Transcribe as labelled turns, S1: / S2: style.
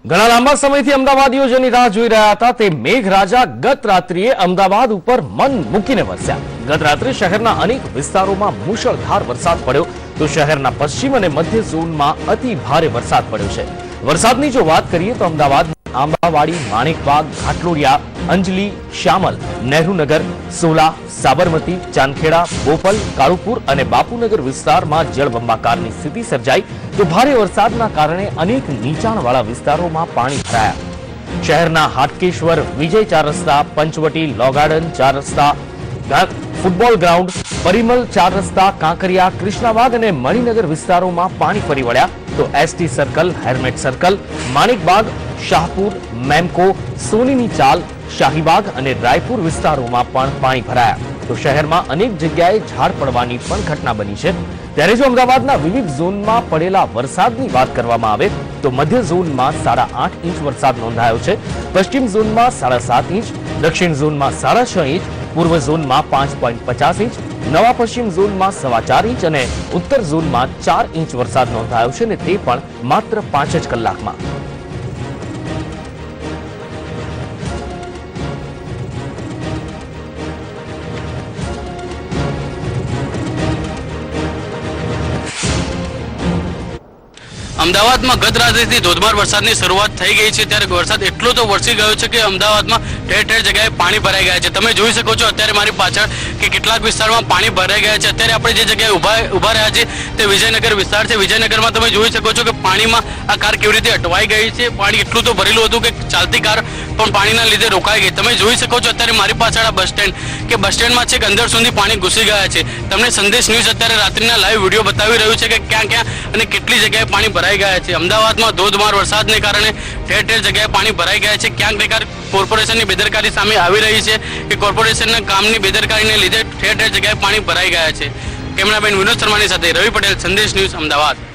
S1: ઘણા લાંબા સમયથી અમદાવાદીઓ જેની રાહ જોઈ રહ્યા હતા તે મેઘરાજા ગત રાત્રિએ અમદાવાદ ઉપર મન મૂકીને વરસ્યા। ગત રાત્રે શહેરના અનેક વિસ્તારોમાં મુશળધાર વરસાદ પડ્યો તો શહેરના પશ્ચિમ અને મધ્ય ઝોનમાં અતિ ભારે વરસાદ પડ્યો છે। વરસાદની જો વાત કરીએ તો અમદાવાદ આંબાવાડી, માણેકબાગ, ઘાટલોડિયા, અંજલી, શ્યામલ, નહેરુનગર, સોલા, સાબરમતી, ચાંદખેડા, બોપલ, કાળુપુર અને બાપુનગર વિસ્તારમાં જળબંબાકારની સ્થિતિ સર્જાઈ તો ભારે વરસાદના કારણે અનેક નીચાણવાળા વિસ્તારોમાં પાણી ભરાયા। શહેરના હાટકેશ્વર, વિજય 4 રસ્તા, પંચવટી, લો ગાર્ડન 4 રસ્તા, ફૂટબોલ ગ્રાઉન્ડ, પરિમલ 4 રસ્તા, કાંકરિયા, કૃષ્ણાબાગ અને મણિનગર વિસ્તારોમાં પાણી ફરી વળ્યા તો ST circle, helmet circle, Manekbaug, Shahpur, Memco, સોનીની ચાલ, શાહીબાગ અને રાયપુર વિસ્તારોમાં પણ પાણી ભરાયા તો શહેરમાં અનેક જગ્યાએ ઝાડ પડવાની પણ ઘટના બની છે। ત્યારે જો અમદાવાદના વિવિધ ઝોનમાં પડેલા વરસાદની વાત કરવામાં આવે તો મધ્ય ઝોનમાં 8.5 ઇંચ વરસાદ નોંધાયો છે, પશ્ચિમ ઝોનમાં 7.5 ઇંચ, દક્ષિણ ઝોનમાં 6.5 ઇંચ, પૂર્વ ઝોનમાં 5.50 ઇંચ, નવા પશ્ચિમ ઝોનમાં 4.25 ઇંચ અને ઉત્તર ઝોનમાં 4 ઇંચ વરસાદ નોંધાયો છે અને તે પણ માત્ર 5 જ કલાકમાં।
S2: અમદાવાદમાં ગત રાત્રિથી ધોધમાર વરસાદની શરૂઆત થઈ ગઈ છે ત્યારે વરસાદ એટલો તો વરસી ગયો છે કે અમદાવાદમાં ઠેર ઠેર જગ્યાએ પાણી ભરાઈ ગયા છે। તમે જોઈ શકો છો અત્યારે મારી પાછળ કે કેટલાક વિસ્તારમાં પાણી ભરાઈ ગયા છે। અત્યારે આપણે જે જગ્યાએ ઊભા રહ્યા છે તે વિજયનગર વિસ્તાર છે। વિજયનગરમાં તમે જોઈ શકો છો કે પાણીમાં આ કાર કેવી રીતે અટવાઈ ગઈ છે। પાણી એટલું તો ભરેલું હતું કે ચાલતી કાર પણ પાણીના લીધે રોકાઈ ગઈ। તમે જોઈ શકો છો અત્યારે મારી પાછળ આ બસ સ્ટેન્ડમાં છેક અંદર સુધી પાણી ઘૂસી ગયા છે। તમને સંદેશ ન્યૂઝ અત્યારે રાત્રિના લાઈવ વિડીયો બતાવી રહ્યું છે કે ક્યાં ક્યાં અને કેટલી જગ્યાએ પાણી ભરાઈ ગયા છે। અમદાવાદમાં ધોધમાર વરસાદને કારણે ઠેર ઠેર જગ્યાએ પાણી ભરાઈ ગયા છે। ક્યાંક ને ક્યાંક કોર્પોરેશનની બેદરકારી સામે આવી રહી છે કે કોર્પોરેશનના કામની બેદરકારીને લીધે ઠેર ઠેર જગ્યાએ પાણી ભરાઈ ગયા છે। કેમેરામેન વિનોદ શર્માની સાથે રવિ પટેલ, સંદેશ ન્યૂઝ, અમદાવાદ।